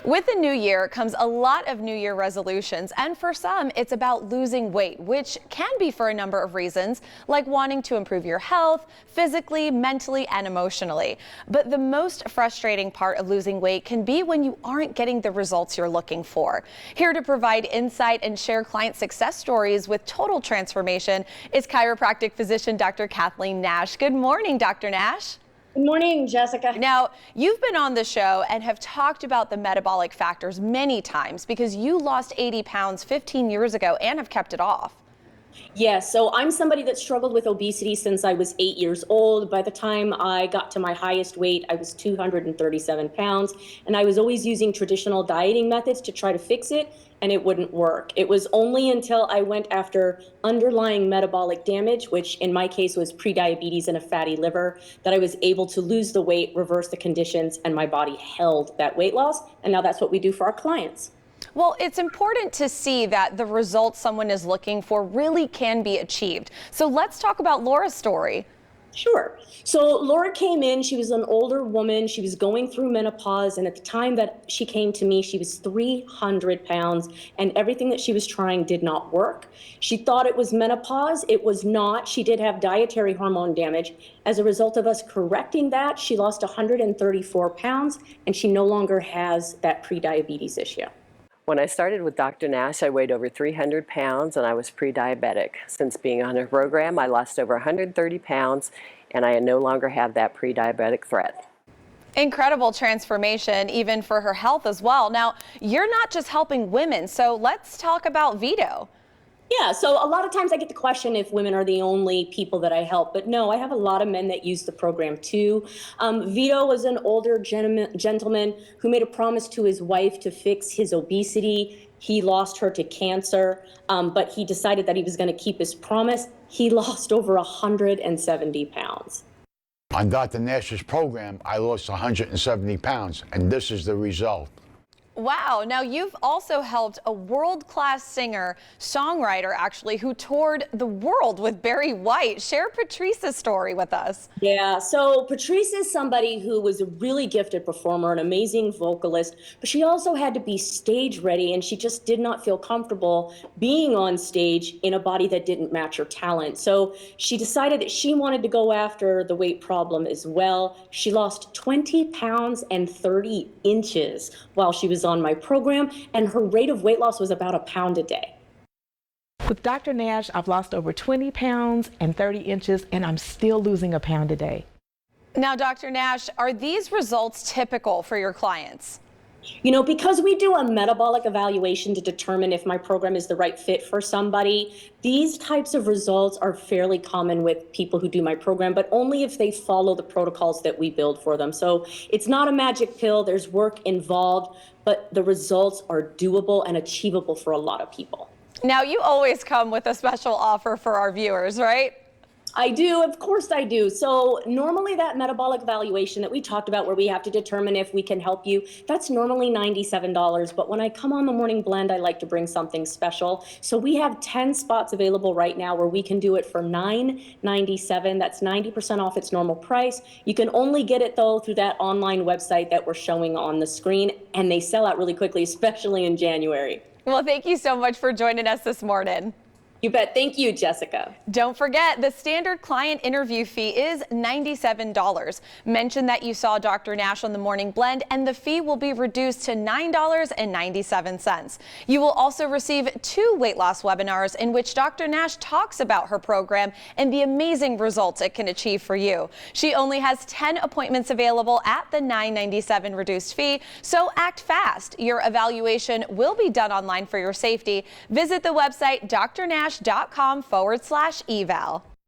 With the new year comes a lot of New Year resolutions, and for some, it's about losing weight, which can be for a number of reasons, like wanting to improve your health, physically, mentally, and emotionally. But the most frustrating part of losing weight can be when you aren't getting the results you're looking for. Here to provide insight and share client success stories with total transformation is chiropractic physician Dr. Kathleen Nash. Good morning, Dr. Nash. Good morning, Jessica. Now, you've been on the show and have talked about the metabolic factors many times because you lost 80 pounds 15 years ago and have kept it off. Yes, so I'm somebody that struggled with obesity since I was 8 years old. By the time I got to my highest weight, I was 237 pounds, and I was always using traditional dieting methods to try to fix it, and it wouldn't work. It was only until I went after underlying metabolic damage, which in my case was prediabetes and a fatty liver, that I was able to lose the weight, reverse the conditions, and my body held that weight loss, and now that's what we do for our clients. Well, it's important to see that the results someone is looking for really can be achieved. So let's talk about Laura's story. Sure. So Laura came in, she was an older woman, she was going through menopause, and at the time that she came to me, she was 300 pounds, and everything that she was trying did not work. She thought it was menopause. It was not. She did have dietary hormone damage. As a result of us correcting that, she lost 134 pounds, and she no longer has that prediabetes issue. When I started with Dr. Nash, I weighed over 300 pounds and I was pre-diabetic. Since being on her program, I lost over 130 pounds and I no longer have that pre-diabetic threat. Incredible transformation, even for her health as well. Now, you're not just helping women, so let's talk about Vito. Yeah, so a lot of times I get the question if women are the only people that I help, but no, I have a lot of men that use the program too. Vito was an older gentleman who made a promise to his wife to fix his obesity. He lost her to cancer, but he decided that he was going to keep his promise. He lost over 170 pounds. On Dr. Nash's program, I lost 170 pounds, and this is the result. Wow. Now, you've also helped a world-class singer, songwriter, actually, who toured the world with Barry White. Share Patrice's story with us. Yeah, so Patrice is somebody who was a really gifted performer, an amazing vocalist, but she also had to be stage ready, and she just did not feel comfortable being on stage in a body that didn't match her talent. So she decided that she wanted to go after the weight problem as well. She lost 20 pounds and 30 inches while she was on my program, and her rate of weight loss was about a pound a day. With Dr. Nash, I've lost over 20 pounds and 30 inches, and I'm still losing a pound a day. Now, Dr. Nash, are these results typical for your clients? You know, because we do a metabolic evaluation to determine if my program is the right fit for somebody, these types of results are fairly common with people who do my program, but only if they follow the protocols that we build for them. So it's not a magic pill, there's work involved, but the results are doable and achievable for a lot of people. Now, you always come with a special offer for our viewers, right? I do, of course I do. So normally that metabolic evaluation that we talked about where we have to determine if we can help you, that's normally $97. But when I come on the morning blend, I like to bring something special. So we have 10 spots available right now where we can do it for $9.97. That's 90% off its normal price. You can only get it though through that online website that we're showing on the screen, and they sell out really quickly, especially in January. Well, thank you so much for joining us this morning. You bet. Thank you, Jessica. Don't forget, the standard client interview fee is $97. Mention that you saw Dr. Nash on the Morning Blend, and the fee will be reduced to $9.97. You will also receive 2 weight loss webinars in which Dr. Nash talks about her program and the amazing results it can achieve for you. She only has 10 appointments available at the $9.97 reduced fee, so act fast. Your evaluation will be done online for your safety. Visit the website drnash.com/eval.